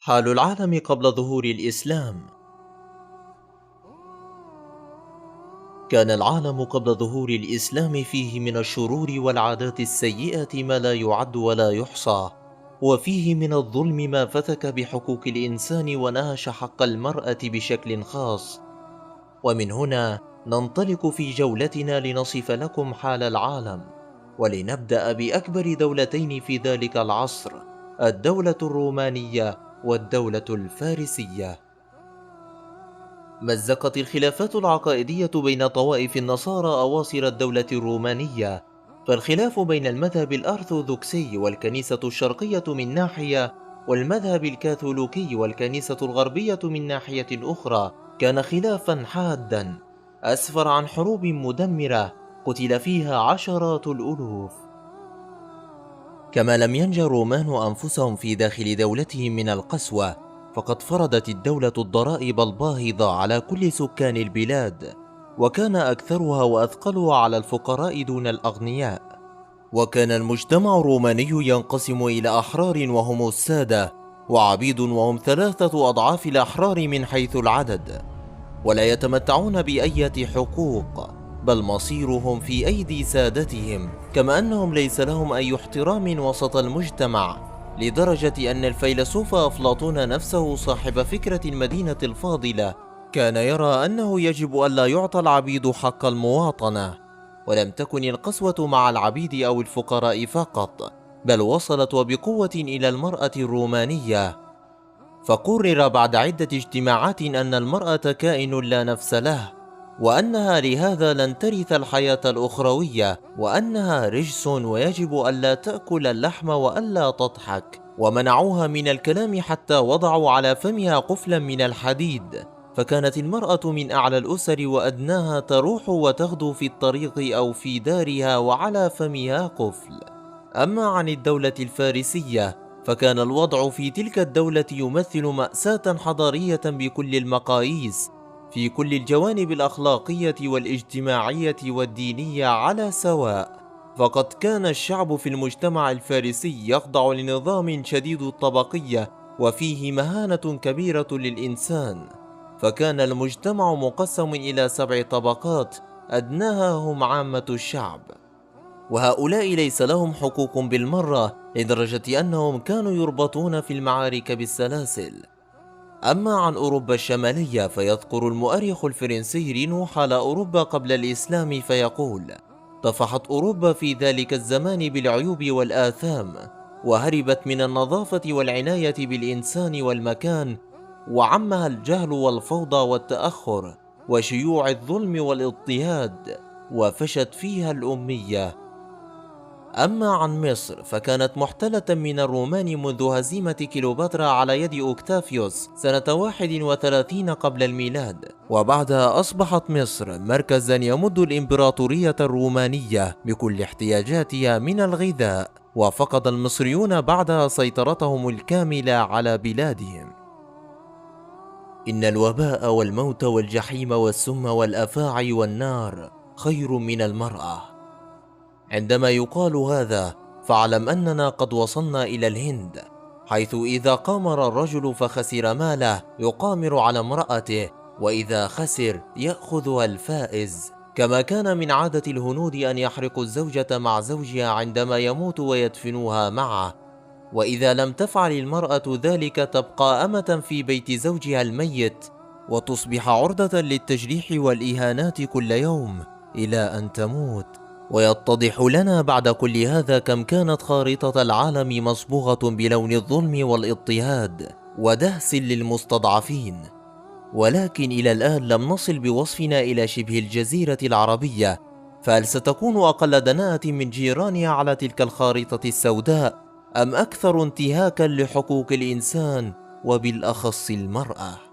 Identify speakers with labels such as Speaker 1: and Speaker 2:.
Speaker 1: حال العالم قبل ظهور الإسلام. كان العالم قبل ظهور الإسلام فيه من الشرور والعادات السيئة ما لا يعد ولا يحصى، وفيه من الظلم ما فتك بحقوق الإنسان ونهش حق المرأة بشكل خاص. ومن هنا ننطلق في جولتنا لنصف لكم حال العالم، ولنبدأ بأكبر دولتين في ذلك العصر، الدولة الرومانية والدولة الفارسية. مزقت الخلافات العقائدية بين طوائف النصارى أواصر الدولة الرومانية، فالخلاف بين المذهب الأرثوذكسي والكنيسة الشرقية من ناحية، والمذهب الكاثوليكي والكنيسة الغربية من ناحية أخرى كان خلافا حادا أسفر عن حروب مدمرة قتل فيها عشرات الألوف. كما لم ينج الرومان أنفسهم في داخل دولتهم من القسوة، فقد فرضت الدولة الضرائب الباهظة على كل سكان البلاد، وكان أكثرها وأثقلها على الفقراء دون الأغنياء. وكان المجتمع الروماني ينقسم إلى أحرار وهم السادة، وعبيد وهم 3 أضعاف الأحرار من حيث العدد، ولا يتمتعون بأية حقوق، بل مصيرهم في أيدي سادتهم، كما أنهم ليس لهم أي احترام وسط المجتمع، لدرجة أن الفيلسوف أفلاطون نفسه صاحب فكرة المدينة الفاضلة كان يرى أنه يجب ألا يعطى العبيد حق المواطنة. ولم تكن القسوة مع العبيد أو الفقراء فقط، بل وصلت وبقوة إلى المرأة الرومانية، فقرر بعد عدة اجتماعات أن المرأة كائن لا نفس له، وأنها لهذا لن ترث الحياة الأخروية، وأنها رجس ويجب ألا تأكل اللحم وألا تضحك، ومنعوها من الكلام حتى وضعوا على فمها قفلا من الحديد، فكانت المرأة من أعلى الأسر وأدناها تروح وتغدو في الطريق أو في دارها وعلى فمها قفل. أما عن الدولة الفارسية، فكان الوضع في تلك الدولة يمثل مأساة حضارية بكل المقاييس، في كل الجوانب الأخلاقية والاجتماعية والدينية على سواء. فقد كان الشعب في المجتمع الفارسي يخضع لنظام شديد الطبقية، وفيه مهانة كبيرة للإنسان، فكان المجتمع مقسم إلى 7 طبقات، أدناها هم عامة الشعب، وهؤلاء ليس لهم حقوق بالمرة، لدرجة أنهم كانوا يربطون في المعارك بالسلاسل. أما عن أوروبا الشمالية، فيذكر المؤرخ الفرنسي رينو حال أوروبا قبل الإسلام فيقول: طفحت أوروبا في ذلك الزمان بالعيوب والآثام، وهربت من النظافة والعناية بالإنسان والمكان، وعمها الجهل والفوضى والتأخر وشيوع الظلم والاضطهاد، وفشت فيها الأمية. أما عن مصر، فكانت محتلة من الرومان منذ هزيمة كليوباترا على يد أوكتافيوس سنة 31 قبل الميلاد، وبعدها أصبحت مصر مركزا يمد الإمبراطورية الرومانية بكل احتياجاتها من الغذاء، وفقد المصريون بعدها سيطرتهم الكاملة على بلادهم. إن الوباء والموت والجحيم والسم والأفاعي والنار خير من المرأة. عندما يقال هذا، فاعلم أننا قد وصلنا إلى الهند، حيث إذا قامر الرجل فخسر ماله يقامر على امرأته، وإذا خسر يأخذها الفائز. كما كان من عادة الهنود أن يحرقوا الزوجة مع زوجها عندما يموت ويدفنوها معه، وإذا لم تفعل المرأة ذلك تبقى أمة في بيت زوجها الميت، وتصبح عرضة للتجريح والإهانات كل يوم إلى أن تموت. ويتضح لنا بعد كل هذا كم كانت خارطة العالم مصبوغة بلون الظلم والاضطهاد ودهس للمستضعفين. ولكن إلى الآن لم نصل بوصفنا إلى شبه الجزيرة العربية، فهل ستكون أقل دناءة من جيرانها على تلك الخارطة السوداء، أم أكثر انتهاكا لحقوق الإنسان وبالأخص المرأة؟